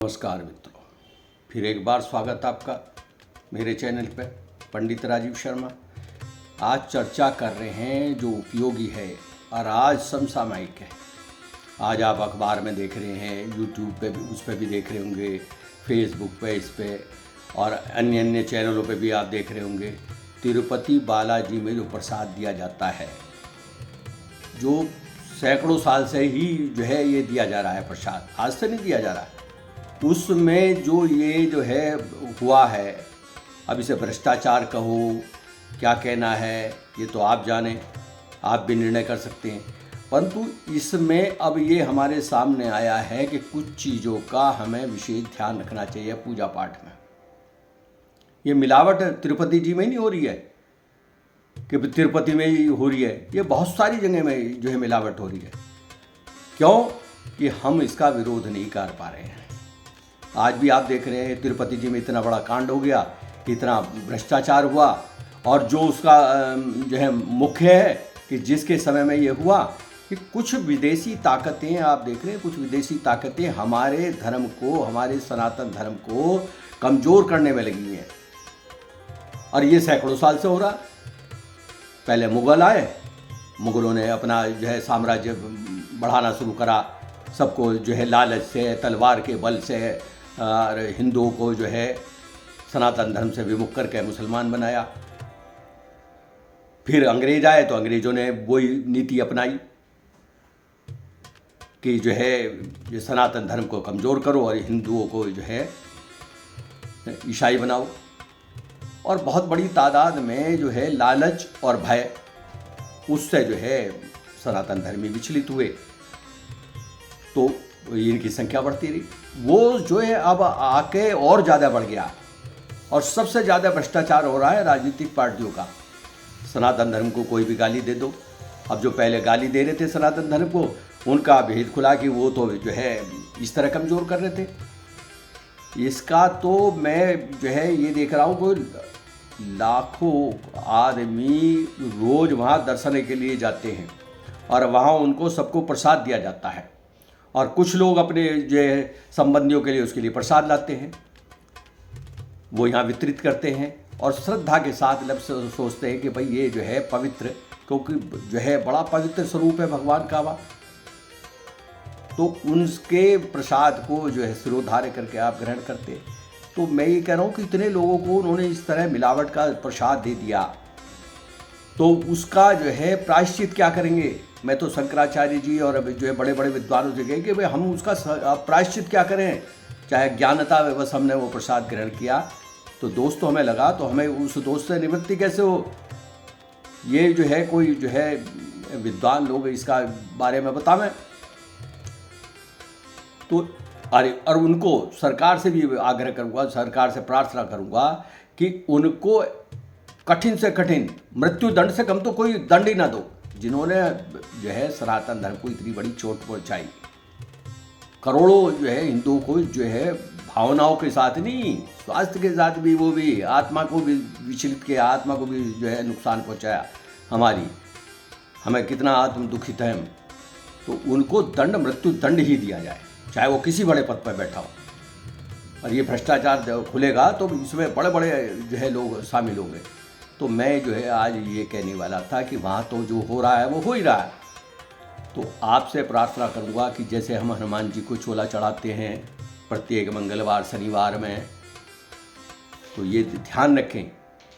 नमस्कार मित्रों, फिर एक बार स्वागत आपका मेरे चैनल पर पंडित राजीव शर्मा। आज चर्चा कर रहे हैं जो उपयोगी है और आज समसामयिक है। आज आप अखबार में देख रहे हैं, यूट्यूब पे भी उस पर भी देख रहे होंगे, फेसबुक पे इस पे और अन्य अन्य चैनलों पे भी आप देख रहे होंगे। तिरुपति बालाजी में जो प्रसाद दिया जाता है, जो सैकड़ों साल से ही जो है ये दिया जा रहा है प्रसाद, आज से नहीं दिया जा रहा है, उसमें जो ये जो है हुआ है, अब इसे भ्रष्टाचार कहो क्या कहना है ये तो आप जाने, आप भी निर्णय कर सकते हैं। परंतु इसमें अब ये हमारे सामने आया है कि कुछ चीज़ों का हमें विशेष ध्यान रखना चाहिए पूजा पाठ में। ये मिलावट तिरुपति जी में नहीं हो रही है कि तिरुपति में ही हो रही है, ये बहुत सारी जगह में जो है मिलावट हो रही है। क्यों कि हम इसका विरोध नहीं कर पा रहे हैं। आज भी आप देख रहे हैं तिरुपति जी में इतना बड़ा कांड हो गया, इतना भ्रष्टाचार हुआ, और जो उसका जो है मुख्य है कि जिसके समय में ये हुआ कि कुछ विदेशी ताकतें, आप देख रहे हैं कुछ विदेशी ताकतें हमारे धर्म को, हमारे सनातन धर्म को कमज़ोर करने में लगी हैं। और ये सैकड़ों साल से हो रहा। पहले मुग़ल आए, मुग़लों ने अपना जो है साम्राज्य बढ़ाना शुरू करा, सबको जो है लालच से, तलवार के बल से और हिंदुओं को जो है सनातन धर्म से विमुख करके मुसलमान बनाया। फिर अंग्रेज आए तो अंग्रेज़ों ने वही नीति अपनाई कि जो है ये सनातन धर्म को कमज़ोर करो और हिंदुओं को जो है ईसाई बनाओ। और बहुत बड़ी तादाद में जो है लालच और भय, उससे जो है सनातन धर्मी विचलित हुए, तो इनकी संख्या बढ़ती रही। वो जो है अब आके और ज़्यादा बढ़ गया, और सबसे ज़्यादा भ्रष्टाचार हो रहा है राजनीतिक पार्टियों का। सनातन धर्म को कोई भी गाली दे दो, अब जो पहले गाली दे रहे थे सनातन धर्म को, उनका भेद खुला कि वो तो जो है इस तरह कमज़ोर कर रहे थे। इसका तो मैं जो है ये देख रहा हूँ, कोई लाखों आदमी रोज़ वहाँ दर्शन के लिए जाते हैं और वहाँ उनको सबको प्रसाद दिया जाता है, और कुछ लोग अपने जो है संबंधियों के लिए उसके लिए प्रसाद लाते हैं, वो यहाँ वितरित करते हैं और श्रद्धा के साथ सोचते हैं कि भाई ये जो है पवित्र, क्योंकि जो है बड़ा पवित्र स्वरूप है भगवान का वह, तो उनके प्रसाद को जो है सिरोधार्य करके आप ग्रहण करते हैं। तो मैं ये कह रहा हूँ कि इतने लोगों को उन्होंने इस तरह मिलावट का प्रसाद दे दिया, तो उसका जो है प्रायश्चित क्या करेंगे। मैं तो शंकराचार्य जी और अभी जो है बड़े बड़े विद्वानों से कहे कि भाई हम उसका प्रायश्चित क्या करें, चाहे ज्ञानता बस हमने वो प्रसाद ग्रहण किया तो दोष तो हमें लगा, तो हमें उस दोष से निवृत्ति कैसे हो। ये जो है कोई जो है विद्वान लोग इसका बारे में बतावें तो, और उनको सरकार से भी आग्रह करूँगा, सरकार से प्रार्थना करूँगा कि उनको कठिन से कठिन मृत्यु दंड से कम तो कोई दंड ही ना दो, जिन्होंने जो है सनातन धर्म को इतनी बड़ी चोट पहुंचाई। करोड़ों जो है हिंदुओं को जो है भावनाओं के साथ नहीं, स्वास्थ्य के साथ भी, वो भी आत्मा को भी विचलित किया, आत्मा को भी जो है नुकसान पहुंचाया हमारी, हमें कितना आत्म दुखित है हम। तो उनको दंड, मृत्यु दंड ही दिया जाए, चाहे वो किसी बड़े पद पर बैठा हो। और ये भ्रष्टाचार जब खुलेगा तो इसमें बड़े बड़े जो है लोग शामिल होंगे। तो मैं जो है आज ये कहने वाला था कि वहाँ तो जो हो रहा है वो हो ही रहा है। तो आपसे प्रार्थना करूँगा कि जैसे हम हनुमान जी को चोला चढ़ाते हैं प्रत्येक मंगलवार शनिवार में, तो ये ध्यान रखें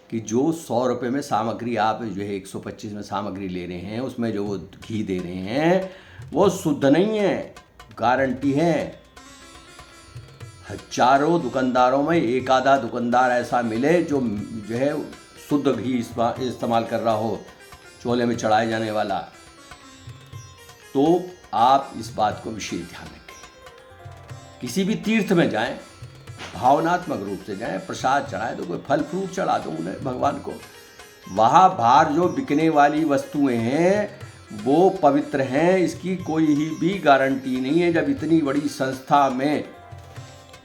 कि जो 100 रुपये में सामग्री आप जो है 125 में सामग्री ले रहे हैं, उसमें जो वो घी दे रहे हैं वो शुद्ध नहीं है, गारंटी है। हजारों दुकानदारों में एक आधा दुकानदार ऐसा मिले जो है शुद्ध घी इस्तेमाल कर रहा हो चोले में चढ़ाए जाने वाला। तो आप इस बात को विशेष ध्यान रखें। किसी भी तीर्थ में जाएं, भावनात्मक रूप से जाएं, प्रसाद चढ़ाएं तो कोई फल फ्रूट चढ़ा दो उन्हें भगवान को। वहाँ बाहर जो बिकने वाली वस्तुएं हैं वो पवित्र हैं, इसकी कोई ही भी गारंटी नहीं है। जब इतनी बड़ी संस्था में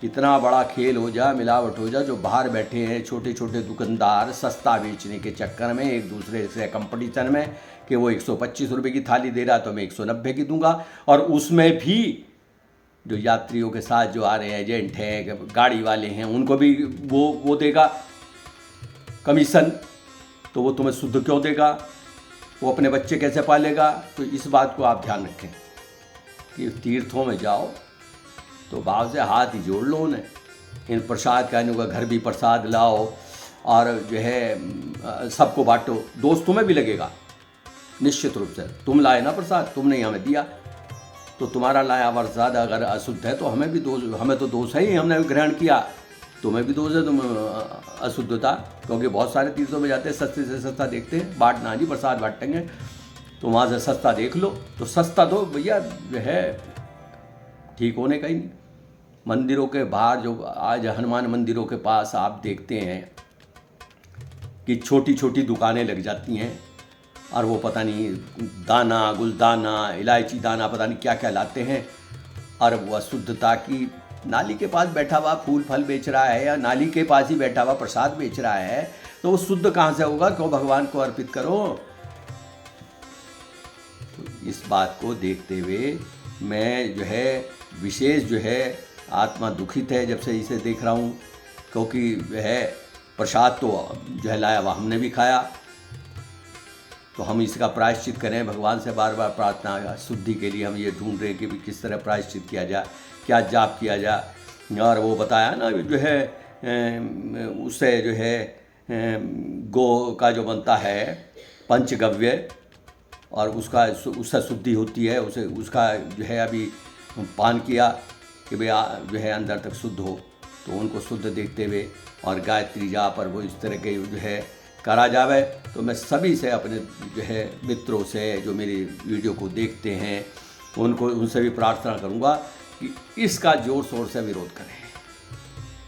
इतना बड़ा खेल हो जा, मिलावट हो जा, जो बाहर बैठे हैं छोटे छोटे दुकानदार सस्ता बेचने के चक्कर में एक दूसरे से कंपटीशन में कि वो 125 रुपये की थाली दे रहा तो मैं 190 की दूंगा, और उसमें भी जो यात्रियों के साथ जो आ रहे हैं, एजेंट हैं, गाड़ी वाले हैं, उनको भी वो देगा कमीशन। तो वो तुम्हें शुद्ध क्यों देगा? वो अपने बच्चे कैसे पालेगा? तो इस बात को आप ध्यान रखें कि तीर्थों में जाओ तो भाव से हाथ ही जोड़ लो उन्हें। इन प्रसाद का इनका घर भी प्रसाद लाओ और जो है सबको बांटो। दोष तुम्हें भी लगेगा निश्चित रूप से। तुम लाए ना प्रसाद, तुमने ही हमें दिया, तो तुम्हारा लाया प्रसाद अगर अशुद्ध है तो हमें भी दोष, हमें तो दोष है ही, हमने ग्रहण किया, तुम्हें भी दोष है, तुम अशुद्धता। क्योंकि बहुत सारे तीर्थों में जाते हैं, सस्ते से सस्ता देखते हैं, बांटना जी प्रसाद बांटेंगे, तो वहाँ से सस्ता देख लो। तो सस्ता तो भैया जो है ठीक होने का ही नहीं। मंदिरों के बाहर जो आज हनुमान मंदिरों के पास आप देखते हैं कि छोटी छोटी दुकानें लग जाती हैं और वो पता नहीं दाना, गुलदाना, इलायची दाना, पता नहीं क्या क्या लाते हैं, और वो अशुद्धता की नाली के पास बैठा हुआ फूल फल बेच रहा है या नाली के पास ही बैठा हुआ प्रसाद बेच रहा है, तो वो शुद्ध कहाँ से होगा? क्यों भगवान को अर्पित करो। तो इस बात को देखते हुए मैं जो है विशेष जो है आत्मा दुखित है जब से इसे देख रहा हूँ, क्योंकि वह प्रसाद तो जो है लाया हुआ हमने भी खाया। तो हम इसका प्रायश्चित करें, भगवान से बार बार प्रार्थना शुद्धि के लिए हम ये ढूंढ रहे हैं कि किस तरह प्रायश्चित किया जाए, क्या जाप किया जाए। और वो बताया ना जो है उससे जो है गो का जो बनता है पंचगव्य, और उससे शुद्धि होती है, उसे उसका जो है अभी पान किया कि भाई जो है अंदर तक शुद्ध हो, तो उनको शुद्ध देखते हुए और गायत्री जाप पर वो इस तरह के जो है करा जावे। तो मैं सभी से, अपने जो है मित्रों से जो मेरी वीडियो को देखते हैं, उनसे भी प्रार्थना करूंगा कि इसका जोर शोर से विरोध करें।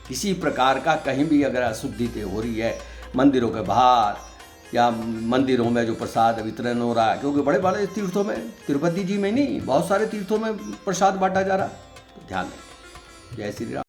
किसी प्रकार का कहीं भी अगर अशुद्धि हो रही है मंदिरों के बाहर या मंदिरों में जो प्रसाद वितरण हो रहा है, क्योंकि बड़े बड़े तीर्थों में, तिरुपति जी में नहीं, बहुत सारे तीर्थों में प्रसाद बांटा जा रहा है, तो ध्यान रखें। जय श्री राम।